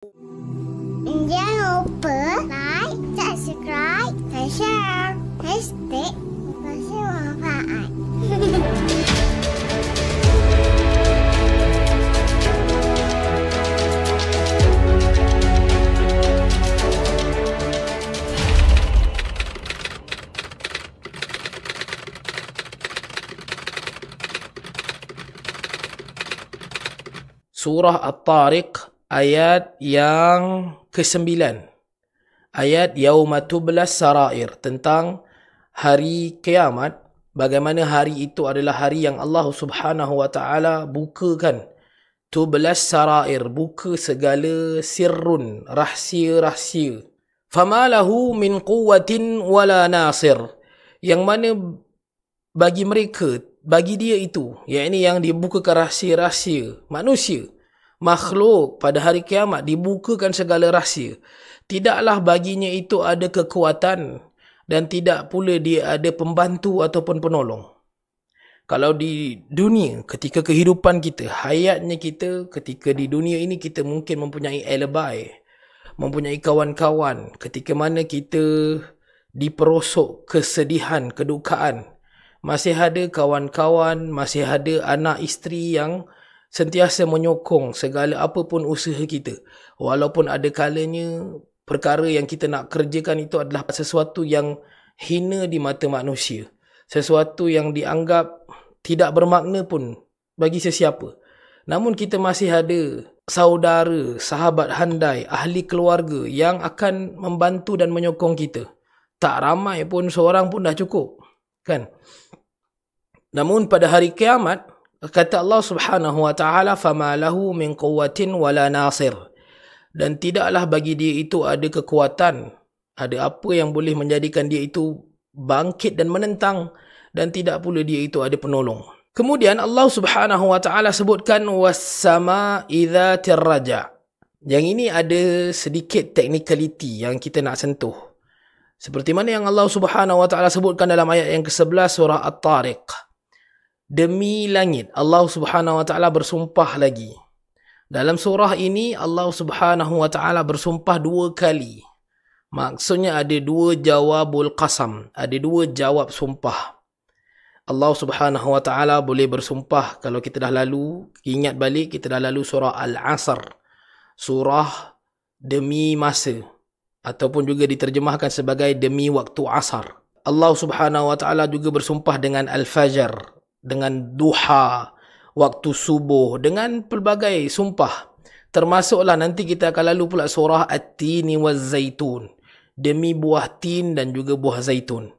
Jangan lupa like, subscribe, dan share. Hashtag Pasti Manfaat. Surah At-Tariq ayat yang ke-9. Ayat Yauma Tublas Sarair, tentang hari kiamat. Bagaimana hari itu adalah hari yang Allah Subhanahu wa taala bukakan Tublas Sarair, buka segala sirrun, rahsia-rahsia. Fama lahu min quwwatin wala nasir, yang mana bagi mereka, bagi dia itu, yakni yang dibukakan rahsia-rahsia manusia, makhluk pada hari kiamat dibukakan segala rahsia, tidaklah baginya itu ada kekuatan dan tidak pula dia ada pembantu ataupun penolong. Kalau di dunia, ketika kehidupan kita, hayatnya kita, ketika di dunia ini kita mungkin mempunyai alibi, mempunyai kawan-kawan, ketika mana kita diperosok kesedihan, kedukaan, masih ada kawan-kawan, masih ada anak isteri yang sentiasa menyokong segala apapun usaha kita. Walaupun ada kalanya perkara yang kita nak kerjakan itu adalah sesuatu yang hina di mata manusia, sesuatu yang dianggap tidak bermakna pun bagi sesiapa. Namun kita masih ada saudara, sahabat handai, ahli keluarga yang akan membantu dan menyokong kita. Tak ramai pun, seorang pun dah cukup, kan? Namun pada hari kiamat, kata Allah Subhanahu wa taala, fama lahu min quwwatin wala nasir, dan tidaklah bagi dia itu ada kekuatan, ada apa yang boleh menjadikan dia itu bangkit dan menentang, dan tidak pula dia itu ada penolong. Kemudian Allah Subhanahu wa taala sebutkan was-sama'i dzatir raja. Yang ini ada sedikit technicality yang kita nak sentuh. Seperti mana yang Allah Subhanahu wa taala sebutkan dalam ayat yang ke-11 surah At-Tariq. Demi langit, Allah Subhanahu wa taala bersumpah lagi. Dalam surah ini Allah Subhanahu wa taala bersumpah 2 kali. Maksudnya ada 2 jawabul qasam, ada 2 jawab sumpah. Allah Subhanahu wa taala boleh bersumpah, kalau kita dah lalu, ingat balik kita dah lalu surah Al-Asr, surah demi masa, ataupun juga diterjemahkan sebagai demi waktu asar. Allah Subhanahu wa taala juga bersumpah dengan Al-Fajr, dengan duha, waktu subuh, dengan pelbagai sumpah. Termasuklah nanti kita akan lalu pula surah At-Tini waz-Zaitun, demi buah tin dan juga buah zaitun.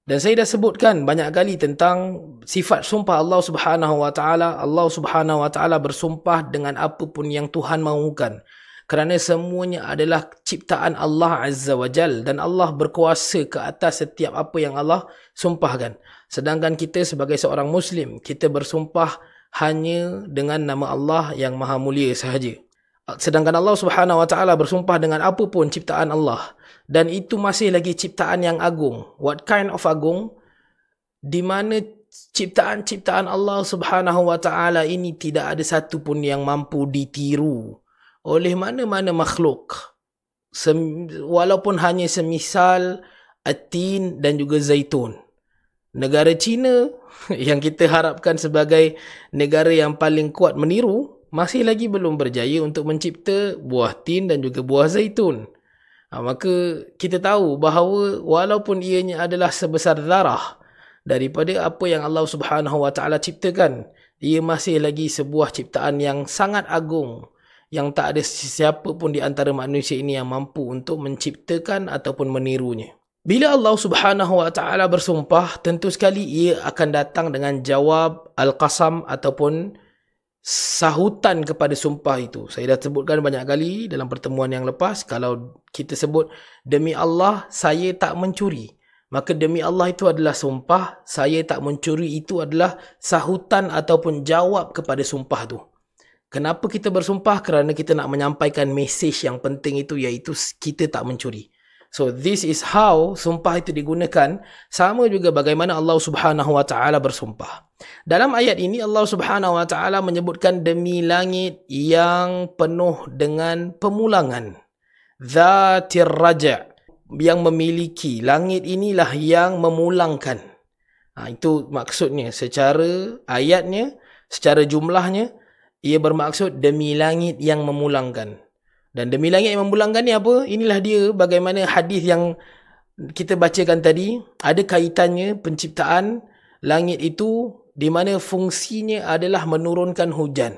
Dan saya dah sebutkan banyak kali tentang sifat sumpah Allah Subhanahu wa taala. Allah Subhanahu wa taala bersumpah dengan apapun yang Tuhan mahukan, kerana semuanya adalah ciptaan Allah Azza wa Jal, dan Allah berkuasa ke atas setiap apa yang Allah sumpahkan. Sedangkan kita sebagai seorang Muslim, kita bersumpah hanya dengan nama Allah yang maha mulia sahaja. Sedangkan Allah Subhanahu wa taala bersumpah dengan apapun ciptaan Allah, dan itu masih lagi ciptaan yang agung. What kind of agung? Di mana ciptaan-ciptaan Allah Subhanahu wa taala ini tidak ada satu pun yang mampu ditiru oleh mana-mana makhluk. Walaupun hanya semisal At-Tin dan juga Zaitun. Negara China yang kita harapkan sebagai negara yang paling kuat meniru, masih lagi belum berjaya untuk mencipta buah tin dan juga buah zaitun. Maka kita tahu bahawa walaupun ianya adalah sebesar zarah daripada apa yang Allah Subhanahu wa taala ciptakan, ia masih lagi sebuah ciptaan yang sangat agung, yang tak ada sesiapa pun di antara manusia ini yang mampu untuk menciptakan ataupun menirunya. Bila Allah Subhanahu wa taala bersumpah, tentu sekali ia akan datang dengan jawab al-qasam ataupun sahutan kepada sumpah itu. Saya dah sebutkan banyak kali dalam pertemuan yang lepas, kalau kita sebut demi Allah saya tak mencuri, maka demi Allah itu adalah sumpah, saya tak mencuri itu adalah sahutan ataupun jawab kepada sumpah tu. Kenapa kita bersumpah? Kerana kita nak menyampaikan mesej yang penting itu, iaitu kita tak mencuri. So this is how sumpah itu digunakan. Sama juga bagaimana Allah Subhanahu wa taala bersumpah. Dalam ayat ini Allah Subhanahu wa taala menyebutkan demi langit yang penuh dengan pemulangan. Dzatir raja', yang memiliki. Langit inilah yang memulangkan. Itu maksudnya secara ayatnya, secara jumlahnya, ia bermaksud demi langit yang memulangkan. Dan demi langit yang memulangkan ni apa? Inilah dia bagaimana hadis yang kita bacakan tadi ada kaitannya penciptaan langit itu, di mana fungsinya adalah menurunkan hujan.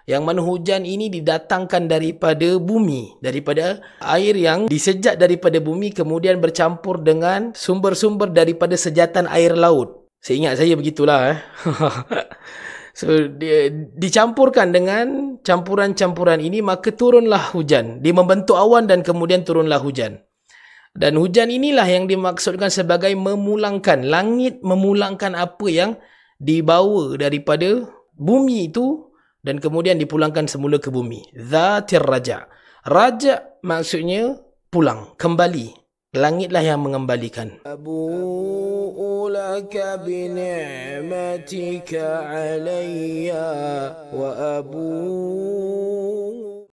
Yang mana hujan ini didatangkan daripada bumi, daripada air yang disejat daripada bumi kemudian bercampur dengan sumber-sumber daripada sejatan air laut. Seingat saya begitulah. So, dia dicampurkan dengan campuran-campuran ini, maka turunlah hujan. Dia membentuk awan dan kemudian turunlah hujan. Dan hujan inilah yang dimaksudkan sebagai memulangkan. Langit memulangkan apa yang dibawa daripada bumi itu dan kemudian dipulangkan semula ke bumi. Dzatir raja'. Raja' maksudnya pulang, kembali. Langitlah yang mengembalikan. Abu'u laka bi ni'matika 'alayya wa abu'u